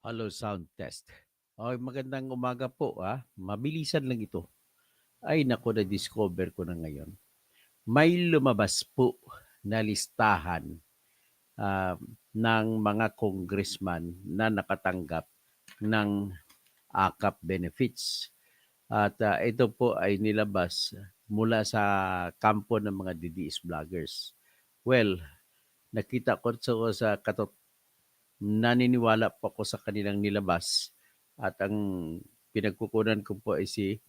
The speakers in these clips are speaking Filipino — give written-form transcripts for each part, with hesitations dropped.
Hello sound test. Okay, magandang umaga po. Mabilisan lang ito. Ay naku, na-discover ko na ngayon. May lumabas po na listahan ah, ng mga congressman na nakatanggap ng AKAP benefits. At ito po ay nilabas mula sa kampo ng mga DDS vloggers. Well, nakita ko sa naniniwala po ako sa kanilang nilabas at ang pinagkukunan ko po ay si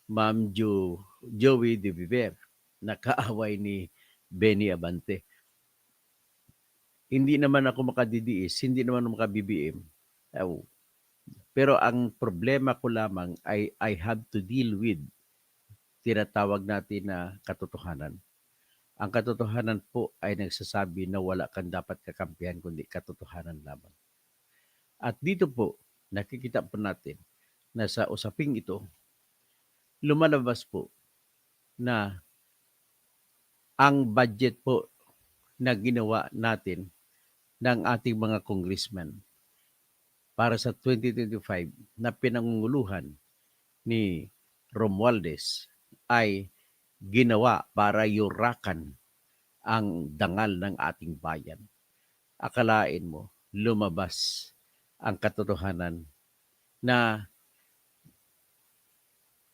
Ma'am Joey De Viver na kaaway ni Benny Abante. Hindi naman ako makadidiis, hindi naman ako maka-BBM. Pero ang problema ko lamang ay I have to deal with tinatawag natin na katotohanan. Ang katotohanan po ay nagsasabi na wala kang dapat kakampihan kundi katotohanan lamang. At dito po, nakikita po natin na sa usaping ito, lumalabas po na ang budget po na ginawa natin ng ating mga congressman para sa 2025 na pinangunguluhan ni Romualdez ay ginawa para yurakan ang dangal ng ating bayan. Akalain mo, lumabas ang katotohanan na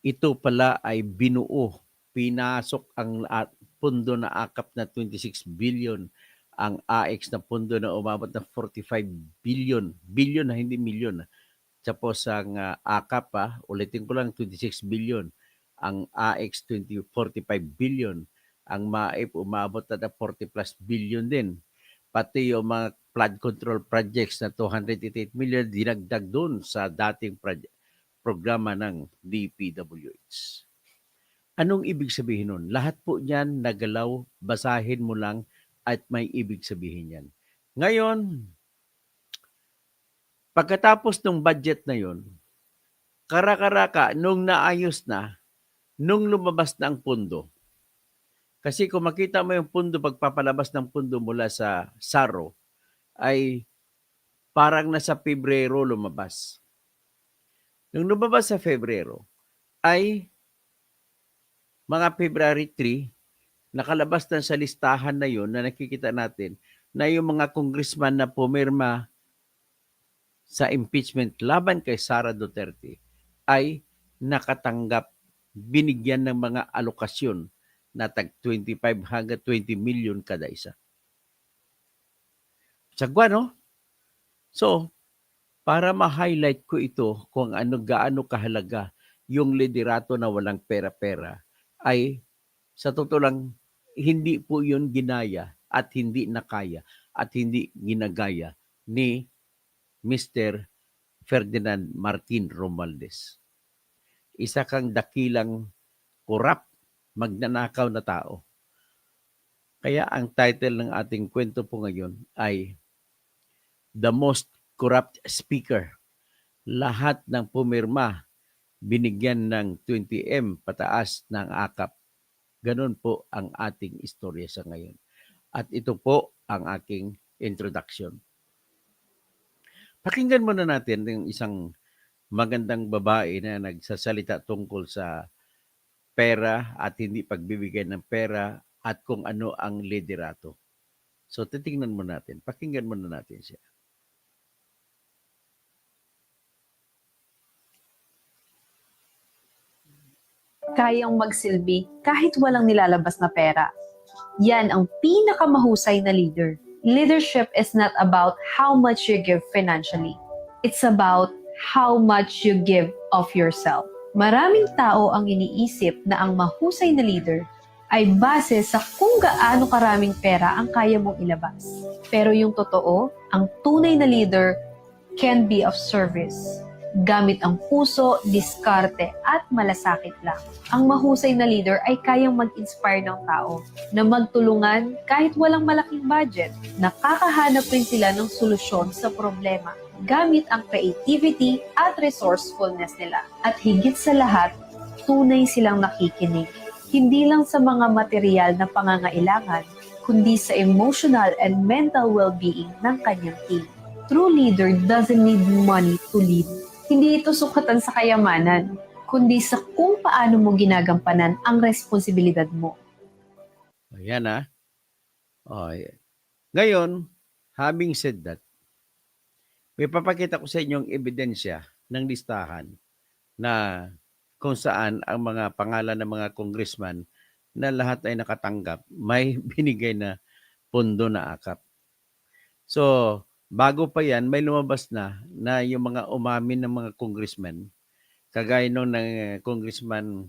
ito pala ay binuo, pinasok ang pundo na akap na 26 billion, ang AX na pundo na umabot na 45 billion, billion na hindi milyon. Tapos ang akap ulitin ko lang 26 billion, ang AX 45 billion, ang MAIP umabot na 40 plus billion din. Pati yung mga flood control projects na 288 million dinagdag doon sa dating programa ng DPWH. Anong ibig sabihin nun? Lahat po niyan nagalaw, basahin mo lang at may ibig sabihin yan. Ngayon, pagkatapos ng budget na yon, kara-karaka, nung naayos na, nung lumabas na ang pundo, kasi kung makita mo yung pundo, pagpapalabas ng pundo mula sa SARO, ay parang nasa Pebrero lumabas. Nung lumabas sa Pebrero, ay mga February 3, nakalabas na sa listahan na yon na nakikita natin na yung mga congressman na pumirma sa impeachment laban kay Sara Duterte ay nakatanggap, binigyan ng mga alokasyon na tag 25 hanggang 20 million kada isa. Sagwa, no? So, para ma-highlight ko ito kung gaano kahalaga yung liderato na walang pera-pera, ay sa totoo lang, hindi po yun ginaya at hindi nakaya at hindi ginagaya ni Mr. Ferdinand Martin Romualdez. Isa kang dakilang korap, magnanakaw na tao. Kaya ang title ng ating kwento po ngayon ay The Most Corrupt Speaker. Lahat ng pumirma binigyan ng 20M pataas ng akap. Ganon po ang ating istorya sa ngayon. At ito po ang aking introduction. Pakinggan muna natin yung isang magandang babae na nagsasalita tungkol sa pera at hindi pagbibigay ng pera at kung ano ang liderato. So titingnan mo natin, pakinggan muna natin siya. Kayang magsilbi kahit walang nilalabas na pera. Yan ang pinakamahusay na leader. Leadership is not about how much you give financially. It's about how much you give of yourself. Maraming tao ang iniisip na ang mahusay na leader ay base sa kung gaano karaming pera ang kaya mong ilabas. Pero yung totoo, ang tunay na leader can be of service. Gamit ang puso, diskarte, at malasakit lang. Ang mahusay na leader ay kayang mag-inspire ng tao na magtulungan kahit walang malaking budget. Nakakahanap rin sila ng solusyon sa problema gamit ang creativity at resourcefulness nila. At higit sa lahat, tunay silang nakikinig. Hindi lang sa mga material na pangangailangan, kundi sa emotional and mental well-being ng kanyang team. true leader doesn't need money to lead. Hindi ito sukatan sa kayamanan, kundi sa kung paano mo ginagampanan ang responsibilidad mo. Ayan ah. Oh, ngayon, having said that, may papakita ko sa inyong ebidensya ng listahan na kung saan ang mga pangalan ng mga congressman na lahat ay nakatanggap, may binigay na pondo na akap. So, bago pa yan, may lumabas na yung mga umamin ng mga congressman, kagaya nung ng congressman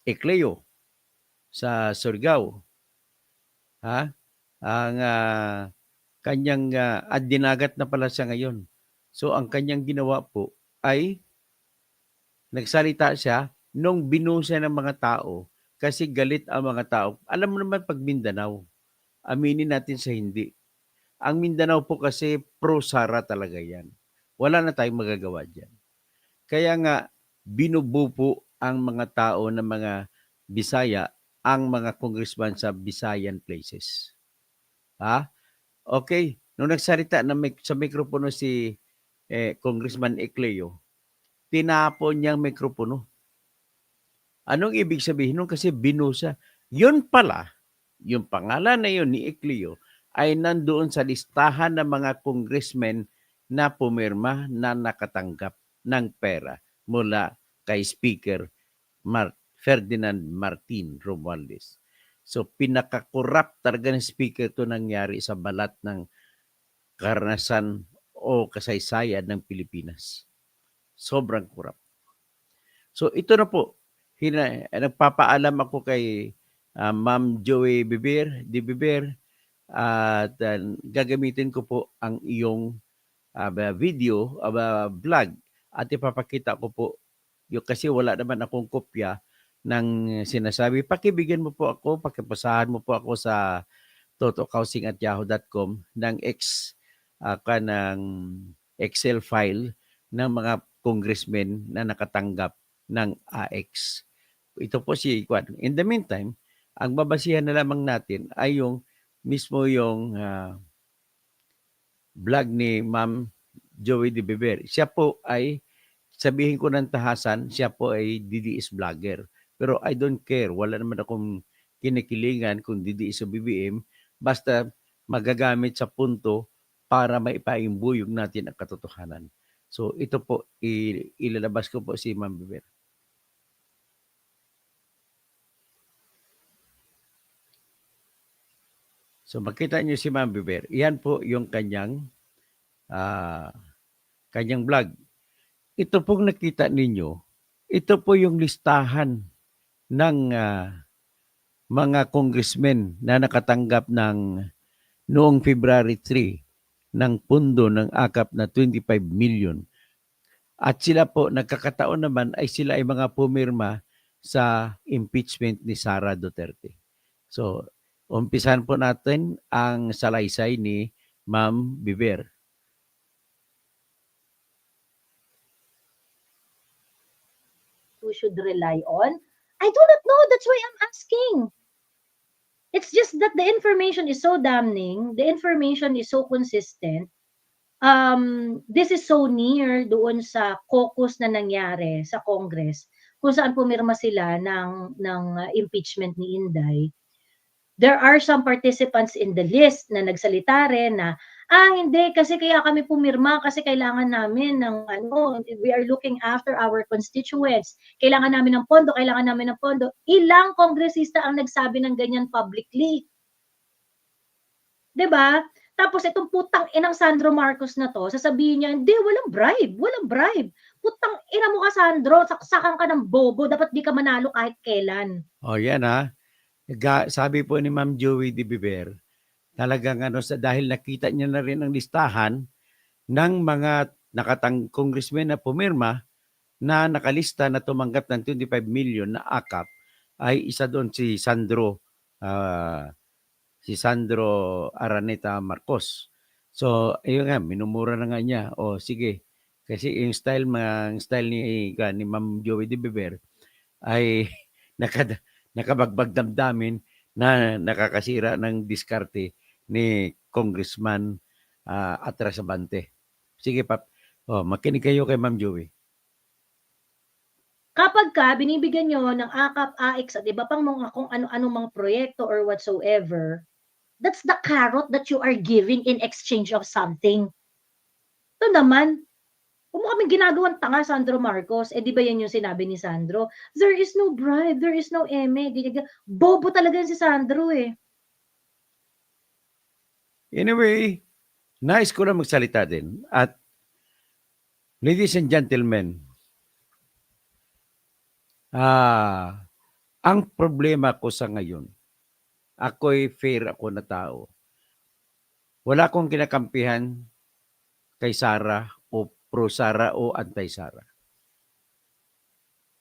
Ecleo sa Surigao, ha? Ang kanyang at dinagat na pala siya ngayon. So, ang kanyang ginawa po ay nagsalita siya nung binusa ng mga tao kasi galit ang mga tao. Alam mo naman pag Mindanao, aminin natin sa hindi. Ang Mindanao po kasi pro-Sara talaga yan. Wala na tayong magagawa dyan. Kaya nga, binubu po ang mga tao ng mga Bisaya, ang mga congressman sa Visayan places. Ha? Okay. Nung nagsalita na sa mikropono si Congressman Ecleo, tinapon niyang mikropono. Anong ibig sabihin nun? Kasi binusa. Yun pala, yung pangalan na yun ni Ecleo ay nandoon sa listahan ng mga congressmen na pumirma na nakatanggap ng pera mula kay Speaker Ferdinand Martin Romualdez. So pinaka-corrupt talaga ng Speaker to nangyari sa balat ng karanasan o kasaysayan ng Pilipinas. Sobrang corrupt. So ito na po, nagpapaalam ako kay Ma'am Joey Di Biber, at gagamitin ko po ang iyong video, vlog, at ipapakita ko po kasi wala naman akong kopya ng sinasabi. Pakibigyan mo po ako, pakipasahan mo po ako sa totokausing@yahoo.com ng ng Excel file ng mga congressmen na nakatanggap ng AX. Ito po si Kwan. In the meantime, ang babasihan na lamang natin ay yung mismo yung vlog ni Ma'am Joey Di Beber. Siya po ay, sabihin ko ng tahasan, siya po ay DDS vlogger. Pero I don't care. Wala naman akong kinikilingan kung DDS o BBM. Basta magagamit sa punto para maipaimbuyog natin ang katotohanan. So ito po, ilalabas ko po si Ma'am Beber. So makita niyo si Ma'am Beber. Yan po yung kanyang vlog. Ito pong nakita ninyo, ito po yung listahan ng mga congressmen na nakatanggap ng noong February 3 ng pundo ng akap na 25 million. At sila po, nagkakataon naman ay sila ay mga pumirma sa impeachment ni Sara Duterte. So, umpisahan po natin ang salaysay ni Ma'am Beber. Who should rely on? I do not know. That's why I'm asking. It's just that the information is so damning. The information is so consistent. This is so near doon sa caucus na nangyari sa Congress kung saan pumirma sila ng impeachment ni Inday. There are some participants in the list na nagsalita rin na hindi kasi kaya kami pumirma kasi kailangan namin ng we are looking after our constituents. Kailangan namin ng pondo, kailangan namin ng pondo. Ilang kongresista ang nagsabi ng ganyan publicly? 'Di ba? Tapos itong putang inang Sandro Marcos na to, sasabihin niya, hindi, walang bribe. Putang ina mo ka, Sandro, saksakan ka ng bobo, dapat di ka manalo kahit kailan. Oh, yan ha. Sabi po ni Ma'am Joey Di Biber, talagang dahil nakita niya na rin ang listahan ng mga congressmen na pumirma na nakalista na tumanggap ng 25 million na akap, ay isa doon si Sandro Araneta Marcos. So, ayun nga, minumura na nga niya. O sige, kasi yung style ni Ma'am Joey Di Beber ay nakabagbag damdamin na nakakasira ng diskarte ni Congressman atrasabante. Sige, Pap. Makinig kayo kay Ma'am Joey. Kapag binibigyan nyo ng AKAP, AX at iba pang mga kung ano-ano mga proyekto or whatsoever, that's the carrot that you are giving in exchange of something. Ito naman, kung mo kami ginagawang tanga, Sandro Marcos, di ba yan yung sinabi ni Sandro? There is no bribe, there is no eme. Bobo talaga yan si Sandro eh. Anyway, nais ko lang magsalita din. At ladies and gentlemen, ang problema ko sa ngayon, ako'y fair ako na tao. Wala akong kinakampihan kay Sara o pro-Sara o anti-Sara.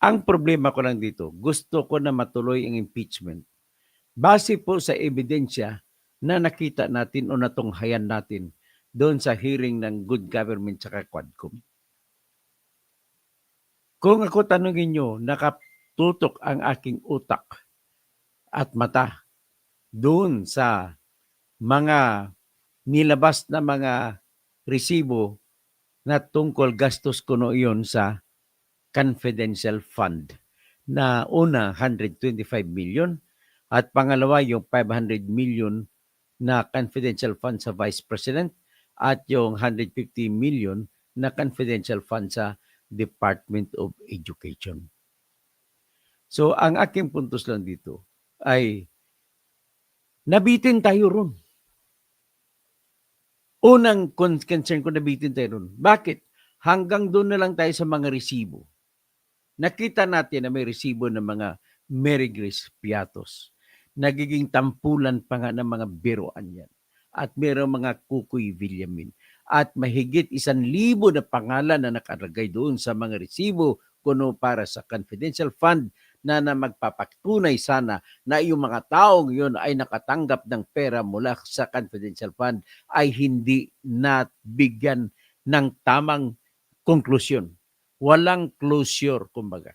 Ang problema ko lang dito, gusto ko na matuloy ang impeachment. Base po sa ebidensya na nakita natin o natunghayan natin doon sa hearing ng Good Government sa Quadcom. Kung ako tanungin nyo, nakatutok ang aking utak at mata doon sa mga nilabas na mga resibo na tungkol gastos ko noon sa confidential fund na una 125 million at pangalawa yung 500 million na confidential fund sa Vice President at yung 150 million na confidential fund sa Department of Education. So ang aking puntos lang dito ay nabitin tayo ron. Unang concern ko, nabitin tayo ron. Bakit? Hanggang doon na lang tayo sa mga resibo. Nakita natin na may resibo ng mga Mary Grace Piatos. Nagiging tampulan pa nga ng mga biroan yan. At mayroong mga Kukoy Villamin. At mahigit 1,000 na pangalan na nakalagay doon sa mga resibo kuno para sa confidential fund na magpapatunay sana na yung mga taong yun ay nakatanggap ng pera mula sa confidential fund ay hindi nabigyan ng tamang konklusyon. Walang closure, kumbaga.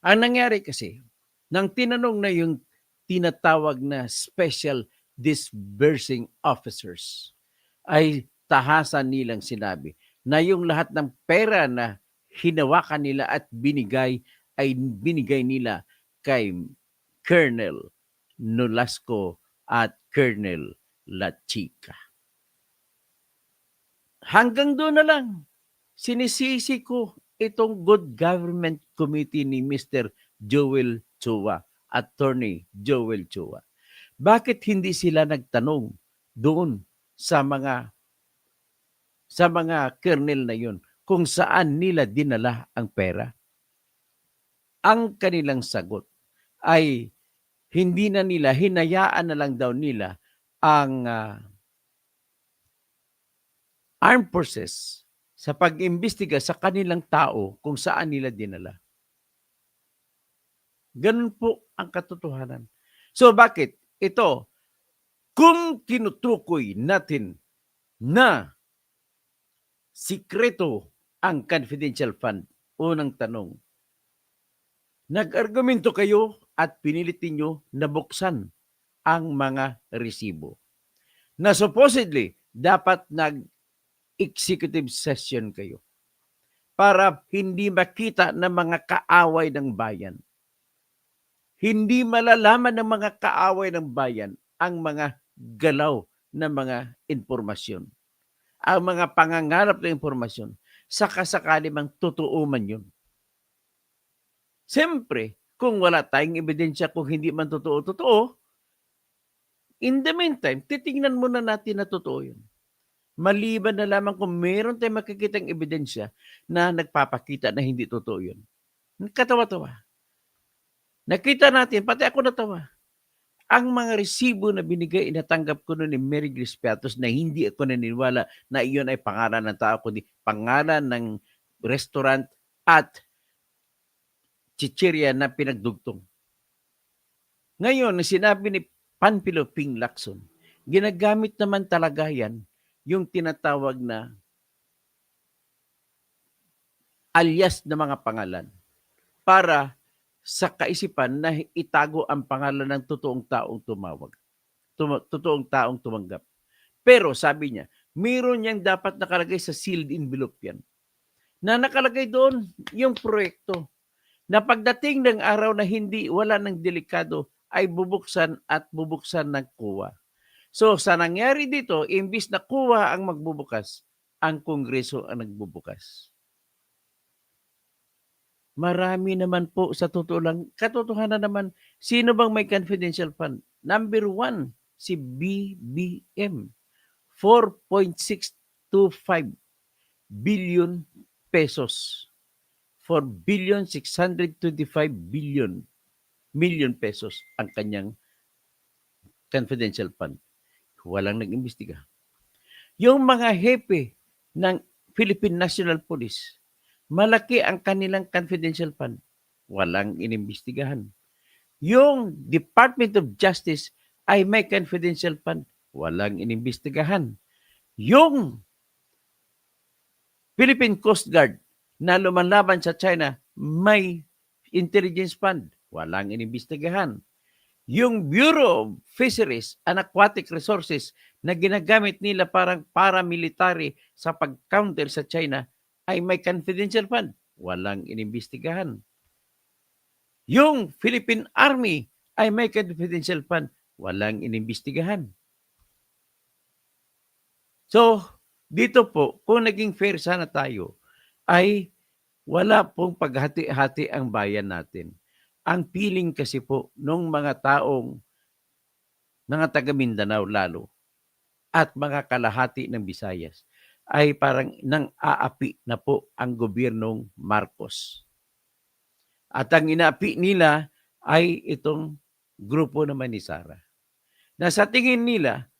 Ang nangyari kasi, nang tinanong na yung tinatawag na special disbursing officers, ay tahasan nilang sinabi na yung lahat ng pera na hinawakan nila at binigay ay binigay nila kay Colonel Nolasco at Colonel La Chica. Hanggang doon na lang. Sinisisi ko itong Good Government Committee ni Mr. Joel Chua, Attorney Joel Chua. Bakit hindi sila nagtanong doon sa mga colonel na yun kung saan nila dinala ang pera? Ang kanilang sagot ay hindi na nila, hinayaan na lang daw nila ang armed forces sa pag-imbestiga sa kanilang tao kung saan nila dinala. Ganun po ang katotohanan. So bakit? Ito, kung tinutukoy natin na sikreto ang confidential fund, unang tanong, nag-argumento kayo at pinilit ninyo na buksan ang mga resibo na supposedly dapat executive session kayo para hindi makita ng mga kaaway ng bayan. Hindi malalaman ng mga kaaway ng bayan ang mga galaw ng mga impormasyon. Ang mga pangangarap ng impormasyon, sakasakali mang totoo man yun. Siyempre, kung wala tayong ebidensya kung hindi man totoo, in the meantime, titingnan muna natin na totoo yun. Maliban na lamang kung meron tayong makikitang ebidensya na nagpapakita na hindi totoo yun. Katawa-tawa. Nakita natin, pati ako natawa. Ang mga resibo na binigay, inatanggap ko noon ni Mary Grace Piatos na hindi ako naniniwala na iyon ay pangalan ng tao, kundi pangalan ng restaurant at chichirya na pinagdugtong. Ngayon, sinabi ni Panfilo Ping Lacson, ginagamit naman talaga yan yung tinatawag na alias na mga pangalan para sa kaisipan na itago ang pangalan ng totoong taong tumawag. Totoong taong tumanggap. Pero sabi niya, Meron yang dapat nakalagay sa sealed envelope yan. Na nakalagay doon yung proyekto. Na pagdating ng araw na wala ng delikado, ay bubuksan at bubuksan ng kuwa. So sa nangyari dito, imbis na kuwa ang magbubukas, ang Kongreso ang nagbubukas. Marami naman po sa totoo lang, katotohanan naman, sino bang may confidential fund? Number 1, si BBM. 4.625 billion pesos. 4,625 million pesos ang kanyang confidential fund. Walang nag-imbestiga. Yung mga hepe ng Philippine National Police, malaki ang kanilang confidential fund. Walang inimbestigahan. Yung Department of Justice ay may confidential fund. Walang inimbestigahan. Yung Philippine Coast Guard na lumanlaban sa China, may intelligence fund. Walang inimbestigahan. Yung Bureau of Fisheries and Aquatic Resources na ginagamit nila parang paramilitary sa pag-counter sa China ay may confidential fund. Walang inimbestigahan. Yung Philippine Army ay may confidential fund. Walang inimbestigahan. So, dito po, kung naging fair sana tayo, ay wala pong paghati-hati ang bayan natin. Ang feeling kasi po nung mga taong mga taga Mindanao lalo at mga kalahati ng Visayas ay parang nang aapi na po ang gobyernong Marcos. At ang inaapi nila ay itong grupo naman ni Sara. Na sa tingin nila,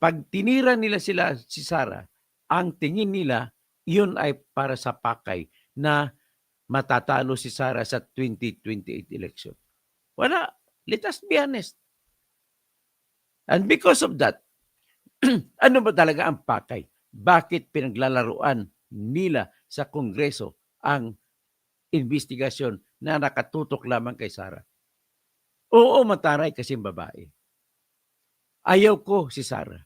pag tinira nila si Sara, ang tingin nila, yun ay para sa pakay na matatalo si Sara sa 2028 election. Wala. Let us be honest. And because of that, ano ba talaga ang pakay? Bakit pinaglalaruan nila sa Kongreso ang investigasyon na nakatutok lamang kay Sara? Oo, mataray kasi babae. Ayaw ko si Sara.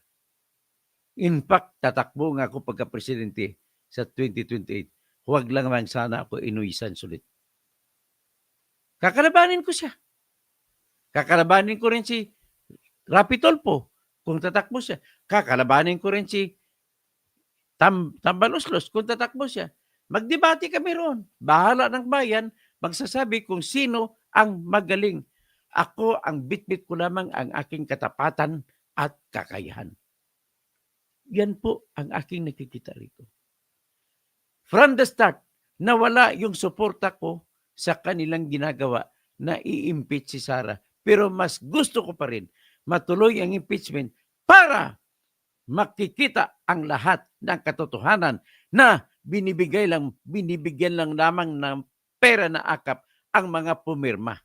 In fact, tatakbo nga ako pagka-presidente sa 2028. Huwag lang man sana ako inuisan sulit. Kakalabanin ko siya. Kakalabanin ko rin si Rapi Tulfo kung tatakbo siya. Kakalabanin ko rin si Tambaluslos kung tatakbo siya. Magdebate kami roon. Bahala ng bayan, magsasabi kung sino ang magaling. Ako, ang bitbit ko lamang ang aking katapatan at kakayahan. Yan po ang aking nakikita rito. From the start, nawala yung suporta ko sa kanilang ginagawa na i-impeach si Sara. Pero mas gusto ko pa rin matuloy ang impeachment para makikita ang lahat ng katotohanan na binibigyan lang lamang ng pera na akap ang mga pumirma.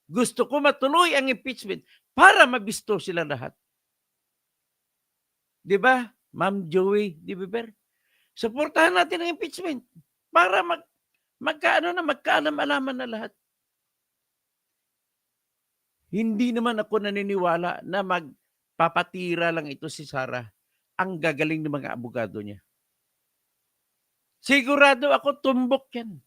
Gusto ko matuloy ang impeachment para mabisto sila lahat. Di ba, Ma'am Joey Di Biber? Suportahan natin ang impeachment para magkaalam-alaman na lahat. Hindi naman ako naniniwala na magpapatira lang ito si Sara. Ang gagaling ng mga abogado niya. Sigurado ako tumbok yan.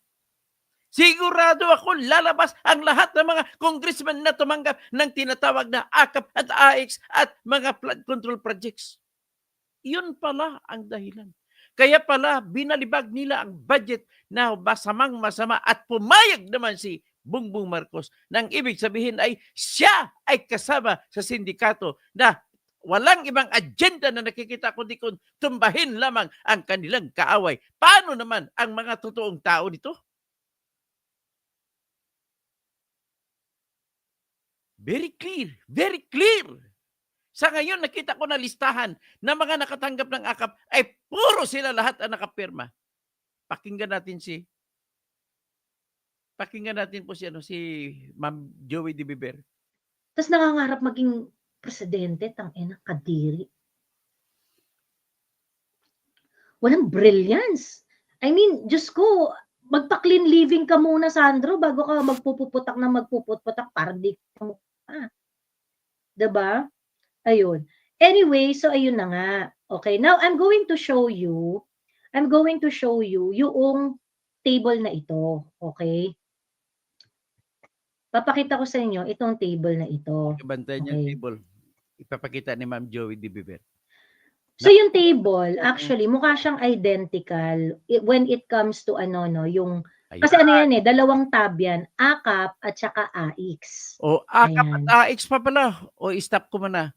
Sigurado ako lalabas ang lahat ng mga congressman na tumanggap ng tinatawag na AKAP at AX at mga flood control projects. Yun pala ang dahilan. Kaya pala binalibag nila ang budget na masamang-masama at pumayag naman si Bongbong Marcos nang ibig sabihin ay siya ay kasama sa sindikato na walang ibang agenda na nakikita kundi kung tumbahin lamang ang kanilang kaaway. Paano naman ang mga totoong tao nito? Very clear. Very clear. Sa ngayon, nakita ko na listahan na mga nakatanggap ng AKAP ay puro sila lahat ang nakapirma. Pakinggan natin po si Ma'am Joey Di Biber. Tapos nangangarap maging presidente, tangina, kadiri. Walang brilliance. I mean, Diyos ko, magpa-clean living ka muna, Sandro, bago ka magpuputpak para di ka mukha. Diba? Ayun. Anyway, so ayun na nga. Okay, now I'm going to show you yung table na ito, okay? Papakita ko sa inyo itong table na ito. Bantayan yung Okay. table. Ipapakita ni Ma'am Joey Di Viver. So yung table, actually, mukha siyang identical when it comes to yung kasi Ayan. yan dalawang tab yan, AKAP at saka AX. O, AKAP Ayan. at AX pa pala. O, stop ko muna.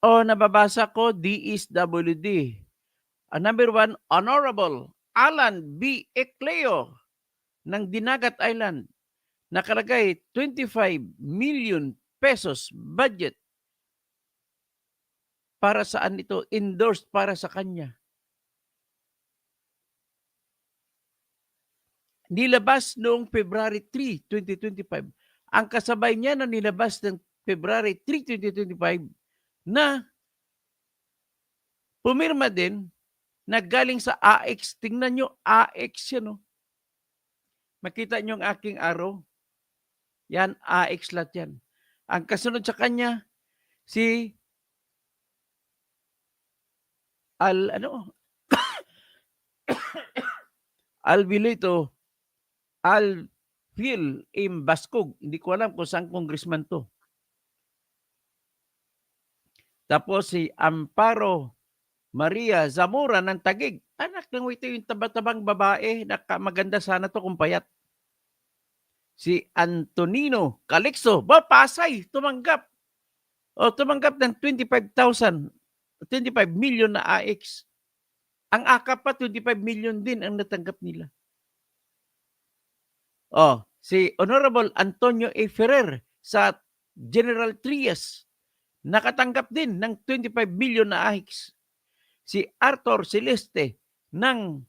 O, nababasa ko, D is WD. Number 1, Honorable Alan B. Ecleo ng Dinagat Island. Nakalagay, 25 million pesos budget. Para saan ito? Endorsed para sa kanya. Nilabas noong February 3, 2025. Ang kasabay niya na nilabas ng February 3, 2025 na pumirma din na galing sa AX. Tingnan nyo, AX yan. Makita nyo ang aking arrow. Yan, AX lahat yan. Ang kasunod sa kanya, si Alvilito Alvil Bascog. Hindi ko alam kung saan congressman to. Tapos si Amparo Maria Zamora ng Taguig. Anak ng ito yung taba-tabang babae. Maganda sana to kung payat. Si Antonino Calixto. Pasay. Tumanggap. Tumanggap ng 25 million na AX. Ang AKAP pa, 25 million din ang natanggap nila. Si Honorable Antonio A. Ferrer sa General Trias, nakatanggap din ng 25 million na AX. Si Arthur Celeste ng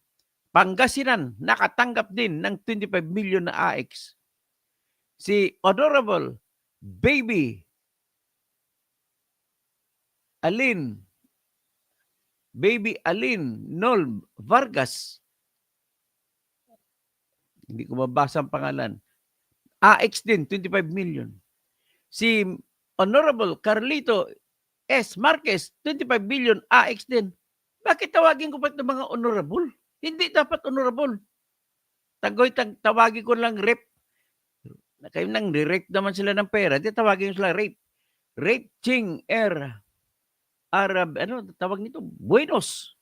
Pangasinan, nakatanggap din ng 25 million na AX. Si Honorable Baby Aline Nol Vargas, hindi ko mabasa ang pangalan, AX din, 25 million. Si Honorable Carlito S. Marquez, 25 million, AX din. Bakit tawagin ko pa ito mga honorable? Hindi dapat honorable. Tawagin ko lang rep. Kayo nang direct naman sila ng pera, di tawagin sila rape. Rape Ching Arab, tawag nito? Buenos.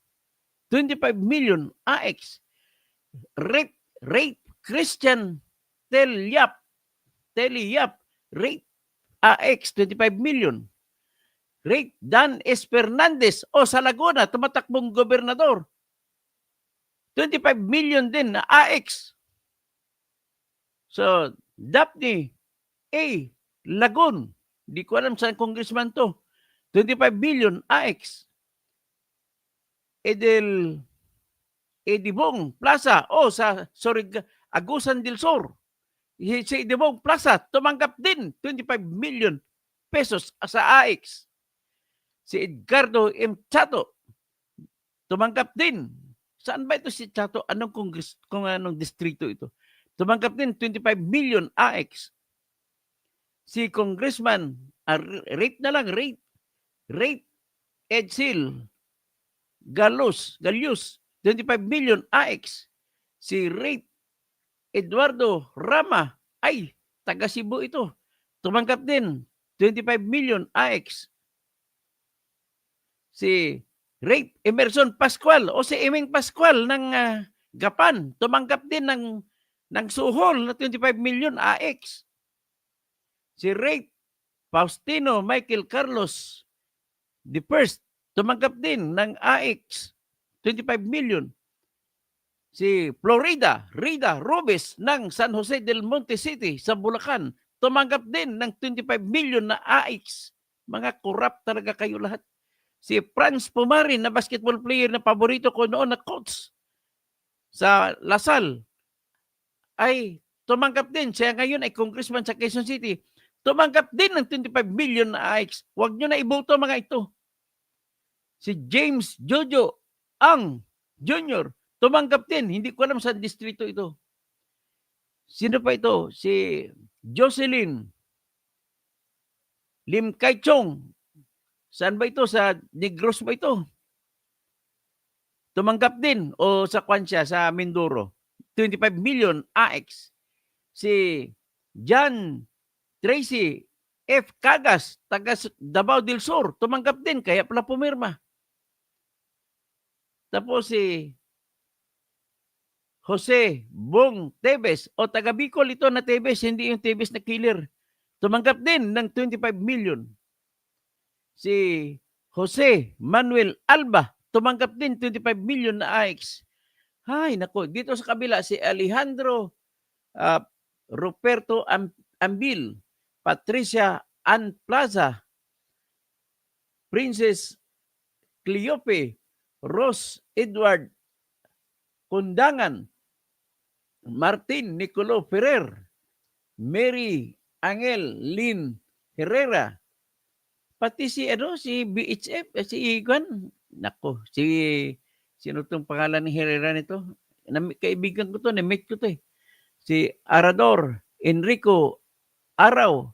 25 million AX. Rape Christian Telyap. Rape AX, 25 million. Rape Dan S. Fernandez. Sa Laguna, tumatakbong gobernador. 25 million din na AX. So, Daphne A. Lagun. Hindi ko alam saan congressman to. 25 billion AX. Edibong Plaza. Agusan del Sur. Si Edibong Plaza, tumanggap din 25 million pesos sa AX. Si Edgardo M. Chato, tumanggap din. Saan ba ito si Chato? Kung anong distrito ito? Tumanggap din 25 million AX. Si Congressman, rate Edsel Galius, 25 million AX. Si Rate Eduardo Rama, taga Cebu ito. Tumanggap din 25 million AX. Si Rate Emerson Pascual si Eming Pascual ng Gapan, tumanggap din ng suhol na 25 million AX. Si Rate Faustino Michael Carlos the First, tumanggap din ng AX, 25 million. Si Rida Robes ng San Jose del Monte City sa Bulacan, tumanggap din ng 25 million na AX. Mga corrupt talaga kayo lahat. Si Franz Pumarin na basketball player na paborito ko noon na coach sa Lasal, ay tumanggap din. Siya ngayon ay congressman sa Quezon City. Tumanggap din ng 25 million na AX. Huwag nyo na iboto mga ito. Si James Jojo Ang Jr. tumanggap din. Hindi ko alam sa distrito ito. Sino pa ito? Si Jocelyn Lim Kai Chong. Saan ba ito? Sa Negros ba ito? tumanggap din o sa Kwansya sa Mindoro. 25 million AX. Si John Tracy F. Cagas, taga Davao del Sur, tumanggap din, kaya pala pumirma. Tapos si Jose Bong Tebes, o taga Bicol ito na Tebes, hindi yung Tebes na killer. Tumanggap din ng 25 million. Si Jose Manuel Alba, tumanggap din 25 million na AX. Hay, nako, dito sa kabila, si Alejandro Ruperto Ambil, Patricia Ann Plaza, Princess Cleope, Ross Edward Kundangan, Martin Nicolo Ferrer, Mary Angel Lynn Herrera, pati si BHF, si Igan, nako, sino tong pangalan ni Herrera nito? Kaibigan ko to, na-meet ko to eh. Si Arador Enrico Araw,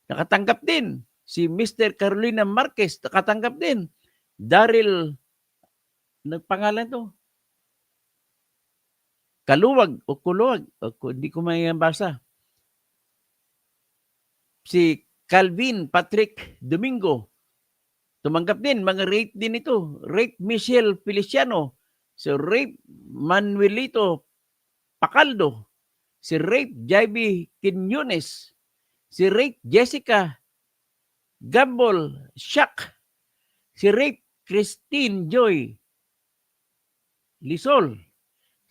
nakatanggap din. Si Mr. Carolina Marquez, nakatanggap din. Daryl, nagpangalan to? Kaluwag o Kuluwag, hindi ko may basa. Si Calvin Patrick Domingo, tumanggap din, mga rate din ito. Rate Michelle Feliciano, si Rate Manuelito Pacaldo, si Rate Jaiby Quiñones, si Rate Jessica Gambol Shak, si Rate Christine Joy Lisol,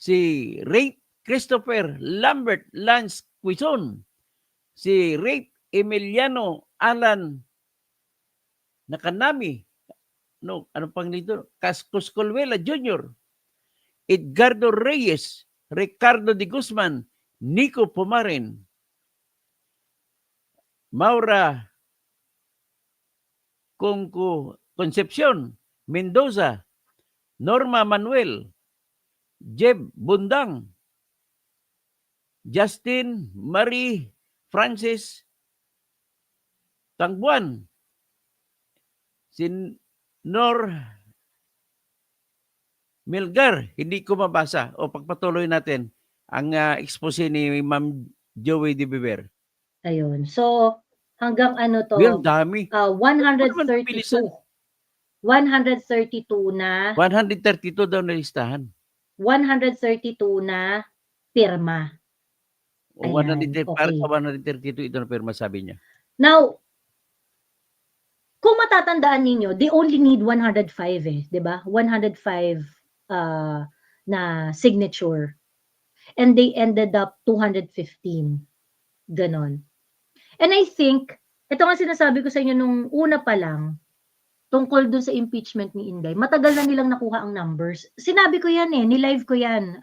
si Rate Christopher Lambert Lance Quizon, si Rate Emiliano Alan Nakanami, ano pang dito? Cascos Colvela Jr., Edgardo Reyes, Ricardo de Guzman, Nico Pumarin, Maura Concepcion Mendoza, Norma Manuel, Jeb Bundang, Justin Marie Francis Tangbuan, si Nor Milgar, hindi ko mabasa. O pagpatuloy natin ang expose ni Ma'am Joey de Beber. Ayun. So, hanggang ano to? Well, dami. 132. 132 na 132 daw na listahan. 132 na pirma. O Ayan, 130, para okay. sa 132 ito na pirma, sabi niya. Now, kung matatandaan ninyo, they only need 105 eh, 'di ba? 105 na signature. And they ended up 215. Ganon. And I think, ito nga sinasabi ko sa inyo nung una pa lang, tungkol dun sa impeachment ni Inday, matagal na nilang nakuha ang numbers. Sinabi ko yan eh, ni-live ko yan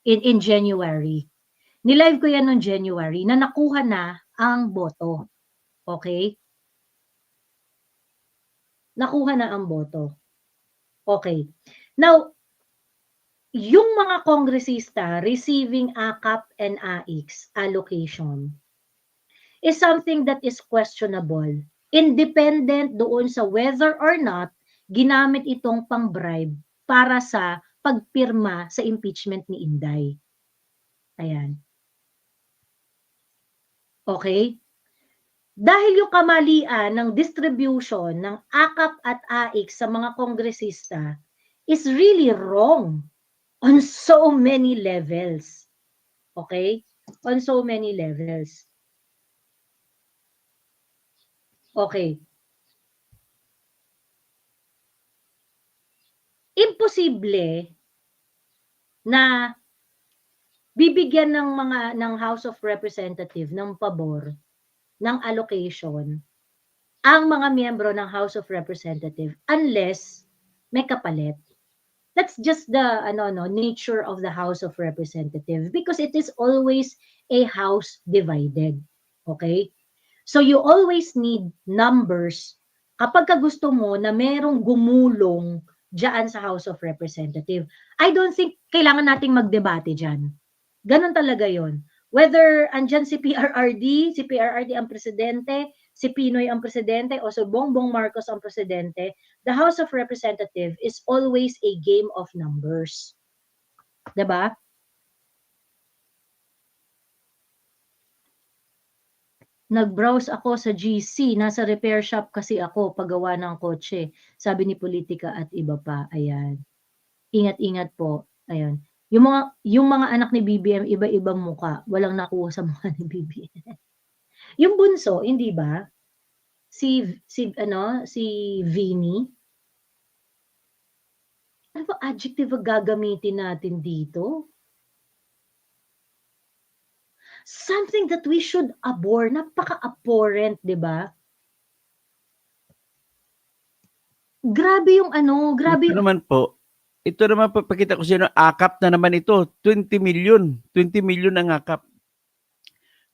in January. Ni-live ko yan noong January na nakuha na ang boto. Okay? Nakuha na ang boto. Okay. Now, yung mga kongresista receiving AKAP and AIX allocation is something that is questionable. Independent doon sa whether or not ginamit itong pang-bribe para sa pagpirma sa impeachment ni Inday. Ayan. Okay? Dahil yung kamalian ng distribution ng AKAP at AIX sa mga kongresista is really wrong on so many levels. Okay? On so many levels. Okay. Imposible na bibigyan ng House of Representatives ng pabor ng allocation ang mga miyembro ng House of Representatives unless may kapalit. That's just the nature of the House of Representatives because it is always a house divided. Okay? So you always need numbers kapag gusto mo na merong gumulong diyan sa House of Representatives. I don't think kailangan nating magdebate diyan. Ganon talaga 'yon. Whether andyan si PRRD ang presidente, si Pinoy ang presidente o si Bongbong Marcos ang presidente, the House of Representatives is always a game of numbers. 'Di ba? Nag-browse ako sa GC, nasa repair shop kasi ako paggawa ng kotse. Sabi ni Politika at iba pa. Ayan. Ingat-ingat po. Ayan. Yung mga anak ni BBM, iba-ibang muka. Walang nakuha sa mukha ni BBM. Yung bunso, hindi ba? Si Vini. Ano ba adjective ang gagamitin natin dito? Something that we should abhor. Napaka-abhorrent, di ba? Grabe yung grabe Ito naman po, pakita ko sino, akap na naman ito, 20 million. 20 million ang akap.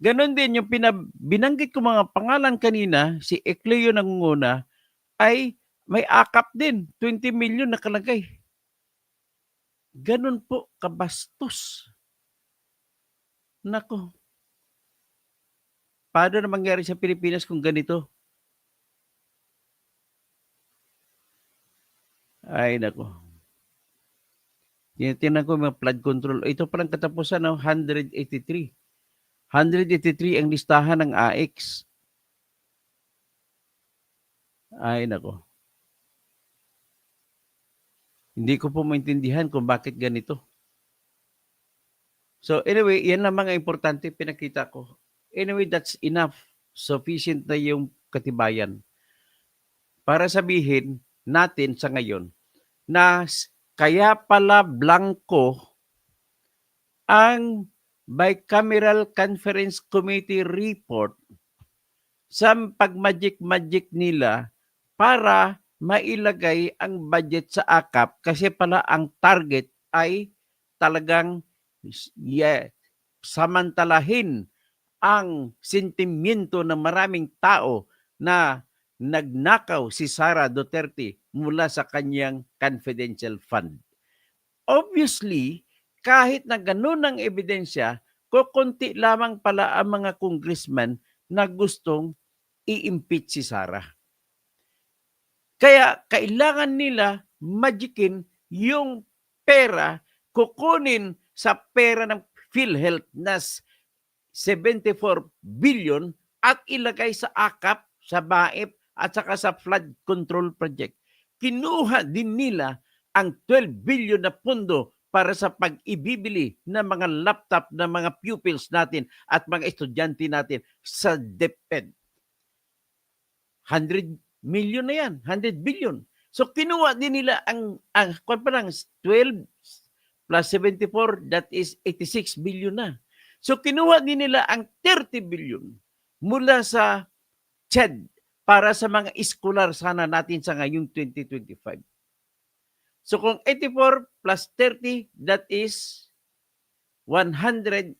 Ganon din yung binanggit ko mga pangalan kanina, si Ecleo Nangunguna, ay may akap din, 20 million nakalagay. Ganon po kabastos. Nako. Paano na mangyari sa Pilipinas kung ganito? Ay, nako. Tingnan ko yung mga flood control. Ito palang katapusan ng 183. 183 ang listahan ng AX. Ay, nako. Hindi ko po maintindihan kung bakit ganito. So anyway, yan lang mga importante pinakita ko. Anyway, that's enough. Sufficient na yung katibayan. Para sabihin natin sa ngayon na kaya pala blanco ang Bicameral Conference Committee report sa pagmagic-magic nila para mailagay ang budget sa AKAP kasi pala ang target ay talagang samantalahin ang sentimiento ng maraming tao na nagnakaw si Sara Duterte mula sa kanyang confidential fund. Obviously, kahit na ganun ang ebidensya, kukunti lamang pala ang mga congressman na gustong i-impeach si Sara. Kaya kailangan nila magicin yung pera, kukunin sa pera ng PhilHealth na 74 billion at ilagay sa AKAP, sa BAIP at saka sa flood control project. Kinuha din nila ang 12 billion na pondo para sa pag-ibibili ng mga laptop ng mga pupils natin at mga estudyante natin sa DepEd. 100 million na yan, 100 billion. So kinuha din nila ang 12 plus 74, that is 86 billion na. So kinuha din nila ang 30 billion mula sa CHED para sa mga eskolar sana natin sa ngayong 2025. So kung 84 plus 30, that is 114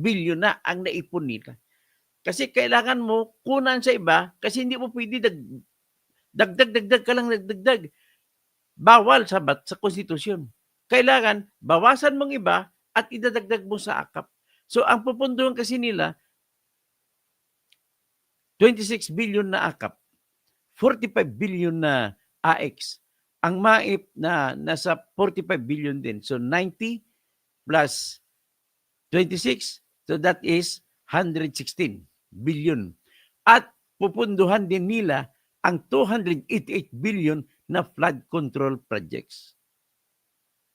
billion na ang naipon nila. Kasi kailangan mo kunan sa iba kasi hindi mo pwede dagdag ka lang dagdag. Bawal sa konstitusyon. Kailangan bawasan mong iba at idadagdag mo sa AKAP. So ang pupunduhan kasi nila 26 billion na AKAP, 45 billion na AX. Ang MAIP na nasa 45 billion din. So 90 plus 26, so that is 116 billion. At pupunduhan din nila ang 288 billion na flood control projects.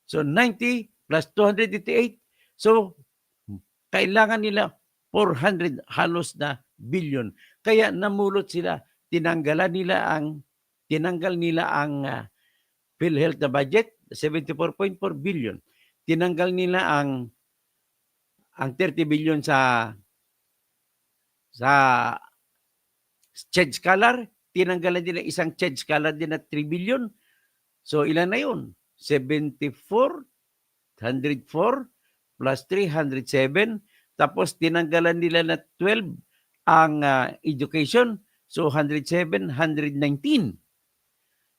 So 90 plus 288, so kailangan nila 400 halos na billion. Kaya namulot sila, tinanggal nila ang PhilHealth na budget, 74.4 billion. Tinanggal nila ang 30 billion sa CHED Scholar, tinanggalan nila isang CHED Scholar din na 3 billion. So ilan na yun? 74, 104 plus 307. Tapos tinanggalan nila na 12 ang education. So 107, 119.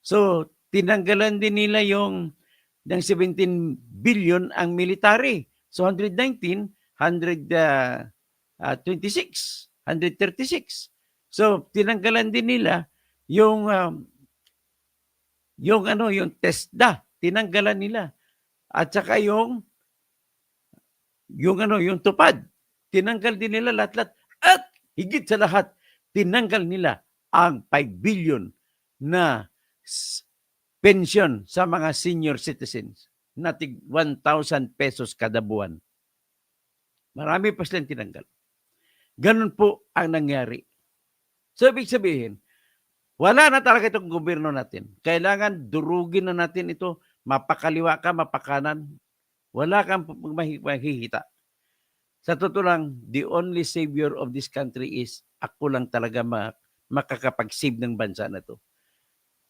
So tinanggalan din nila yung ng 17 billion ang military. So 119, 126, 136. So, tinanggalan din nila yung yung TESDA, tinanggalan nila. At saka yung tupad, tinanggal din nila lahat-lahat. At higit sa lahat, tinanggal nila ang 5 billion na pension sa mga senior citizens na tig 1,000 pesos kada buwan. Marami pa silang tinanggal. Ganun po ang nangyari. So, ibig sabihin, wala na talaga itong gobyerno natin. Kailangan durugin na natin ito. Mapakaliwa ka, mapakanan. Wala kang mahihita. Sa totoo lang, the only savior of this country is ako lang talaga makakapag-save ng bansa na to.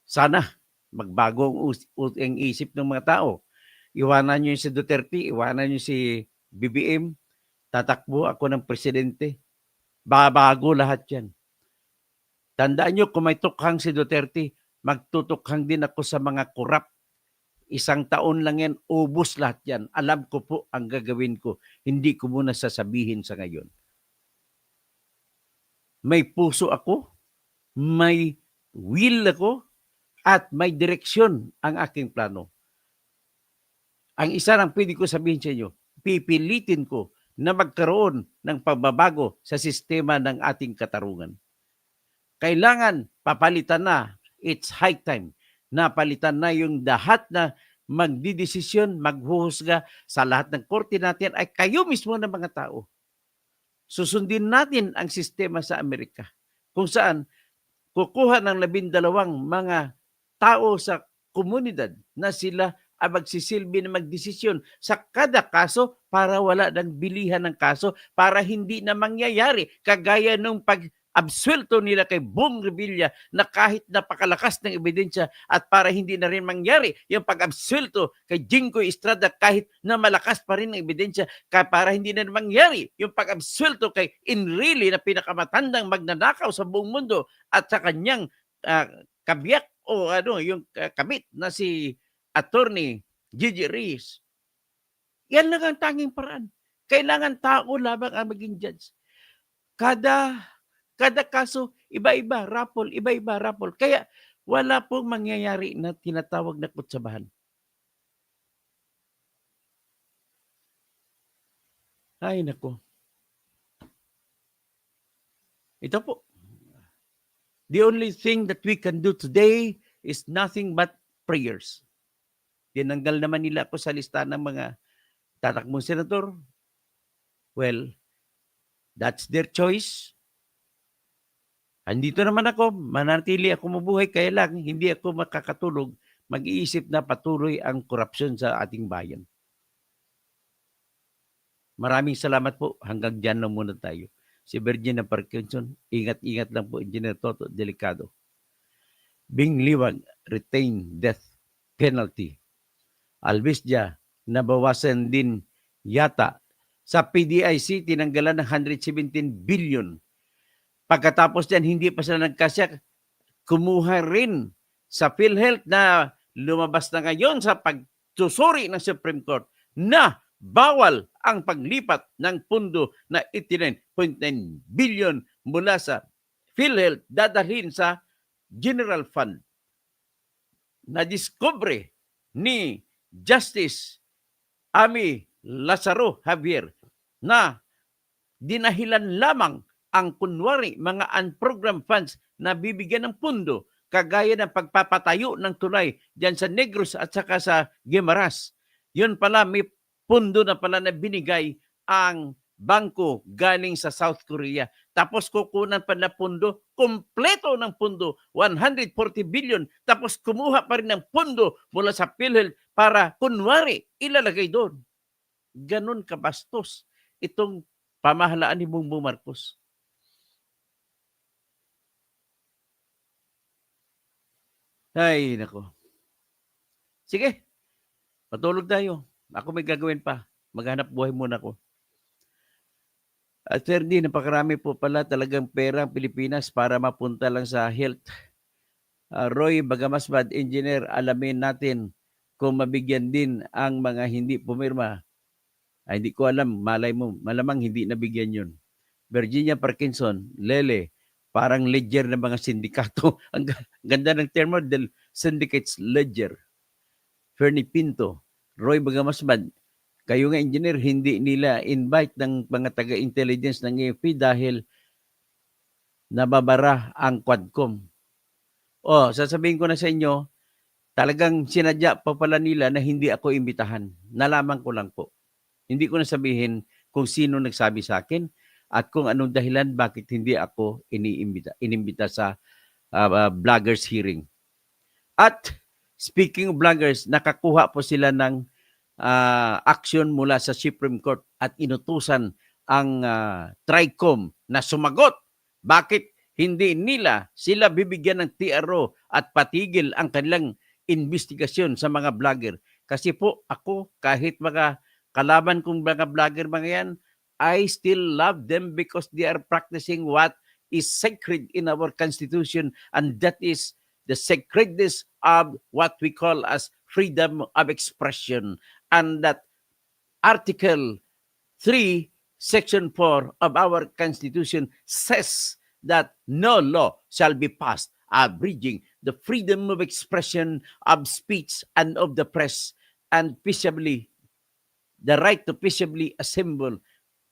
Sana magbago ang isip ng mga tao. Iwanan nyo yung si Duterte, iwanan nyo si BBM, tatakbo ako ng presidente. Babago lahat yan. Tandaan nyo, kung may tukhang si Duterte, magtutukhang din ako sa mga korap. 1 taon lang yan, ubos lahat yan. Alam ko po ang gagawin ko. Hindi ko muna sasabihin sa ngayon. May puso ako, may will ako, at may direksyon ang aking plano. Ang isa lang pwede ko sabihin sa inyo, pipilitin ko na magkaroon ng pagbabago sa sistema ng ating katarungan. Kailangan papalitan na, it's high time, na palitan na yung lahat na magdidesisyon, maghuhusga sa lahat ng korte natin ay kayo mismo ng mga tao. Susundin natin ang sistema sa Amerika kung saan kukuha ng 12 mga tao sa komunidad na sila ang magsisilbi na magdesisyon sa kada kaso para wala ng bilihan ng kaso, para hindi na mangyayari kagaya nung pag-absuelto nila kay Bong Revilla na kahit napakalakas ng ebidensya, at para hindi na rin mangyari yung pag-absuelto kay Jinggoy Estrada kahit na malakas pa rin ang ebidensya, para hindi na mangyari yung pag-absuelto kay Enrile na pinakamatandang magnanakaw sa buong mundo at sa kanyang kabiyak o yung kabit na si Attorney Gigi Reyes. Yan lang ang tanging paraan. Kailangan tao lamang ang maging judge. Kada kaso, iba-iba, rapol, iba-iba, rapol. Kaya wala pong mangyayari na tinatawag na kutsabahan. Ay, nako. Ito po. The only thing that we can do today is nothing but prayers. Tinanggal naman nila ako sa lista ng mga tatakbong senador. Well, that's their choice. Andito naman ako, manatili ako mabuhay, kaya lang hindi ako makakatulog mag-iisip na patuloy ang korupsyon sa ating bayan. Maraming salamat po. Hanggang dyan lang muna tayo. Si Virginia Parkinson, ingat-ingat lang po, Engineer Toto Delicado. Bing Liwag, retain death penalty. Albisdia, nabawasan din yata. Sa PDIC, tinanggalan ng 117 billion. Pagkatapos yan, hindi pa sila nagkasya. Kumuha rin sa PhilHealth na lumabas na ngayon sa pagsusuri ng Supreme Court na bawal ang paglipat ng pundo na 89.9 billion mula sa PhilHealth dadalhin sa General Fund. Na-discover ni Justice Amy Lazaro Javier na dinahilan lamang ang kunwari mga unprogrammed funds na bibigyan ng pundo kagaya ng pagpapatayo ng tulay diyan sa Negros at saka sa Guimaras. Yun pala, may pundo na pala na binigay ang bangko galing sa South Korea. Tapos kukunan pa na pundo, kompleto ng pundo, 140 billion. Tapos kumuha pa rin ng pundo mula sa PhilHealth para kunwari ilalagay doon. Ganon kabastos itong pamahalaan ni Bongbong Marcos. Ay, nako. Sige, patulog tayo. Ako may gagawin pa. Maghanap buhay muna ako. At Sir D, napakarami po pala talagang pera ang Pilipinas para mapunta lang sa health. Roy Bagamasbad, engineer, alamin natin kung mabigyan din ang mga hindi pumirma. Ay, hindi ko alam, malay mo, malamang hindi nabigyan yun. Virginia Parkinson, Lele, parang ledger ng mga sindikato. Ang ganda ng termo del syndicates ledger. Fernie Pinto, Roy Bagamasbad, kayo nga engineer, hindi nila invite ng mga taga-intelligence ng AFP dahil nababara ang Quadcom. Sasabihin ko na sa inyo, talagang sinadya pa pala nila na hindi ako imbitahan. Nalaman ko lang po. Hindi ko na sabihin kung sino nagsabi sa akin at kung anong dahilan bakit hindi ako inimbita sa bloggers hearing. At speaking of bloggers, nakakuha po sila ng action mula sa Supreme Court at inutusan ang TRICOM na sumagot. Bakit hindi nila sila bibigyan ng TRO at patigil ang kanilang investigasyon sa mga blogger? Kasi po ako, kahit mga kalaban kong mga blogger mga yan, I still love them because they are practicing what is sacred in our Constitution, and that is the sacredness of what we call as freedom of expression. And that Article 3, Section 4 of our Constitution says that no law shall be passed abridging the freedom of expression, of speech, and of the press, and peaceably, the right to peaceably assemble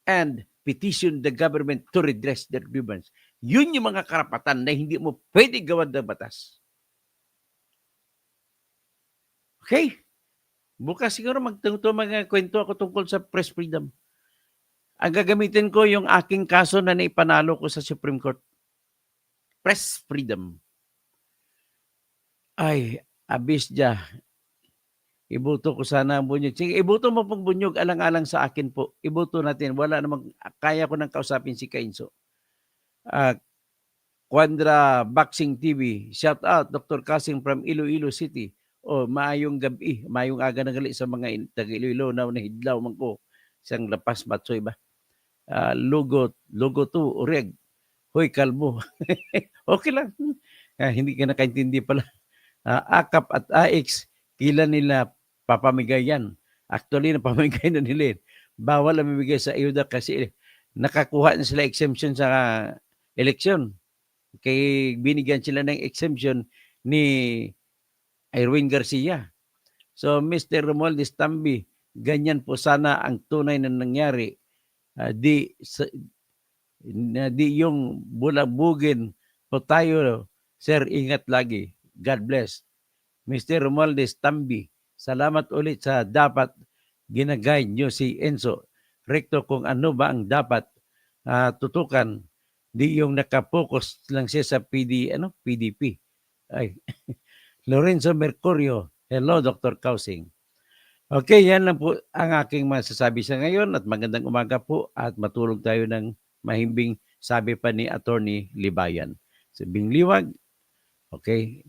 and petition the government to redress their grievance. Yun yung mga karapatan na hindi mo pwede gawad ng batas. Okay? Bukas siguro mga kwento ako tungkol sa press freedom. Ang gagamitin ko yung aking kaso na naipanalo ko sa Supreme Court. Press freedom. Ay, abis dya. Ibuto ko sana ang bunyog. Sige, ibuto mo pong bunyog, alang-alang sa akin po. Ibuto natin. Wala namang, kaya ko nang kausapin si Kainso. Quandra Boxing TV. Shout out, Dr. Kasing from Iloilo City. Maayong gabi, maayong aga na gali sa mga taga-Iloilo na nahidlaw man ko. Isang lapas matsoy ba? Logo 2, Ureg. Hoy, kalbo. Okay lang. Hindi ka nakaintindi pala. AKAP at AX, kila nila papamigay yan. Actually, napamigay na nila. Bawal ang mamigay sa ayuda kasi nakakuha na sila exemption sa eleksyon. Kaya binigyan sila ng exemption ni Irwin Garcia. So, Mr. Romualdez Tambi, ganyan po sana ang tunay na nangyari. Di yung bulabugin po tayo. Sir, ingat lagi. God bless. Mr. Romualdez Tambi, salamat ulit sa dapat ginagay nyo si Enzo. Rekto kung ano ba ang dapat tutukan. Di yung nakapokus lang siya sa PDP. Ay, Lorenzo Mercurio. Hello, Dr. Kausing. Okay, yan lang po ang aking masasabi sa ngayon at magandang umaga po at matulog tayo ng mahimbing sabi pa ni Attorney Libayan. Sabing liwag, okay,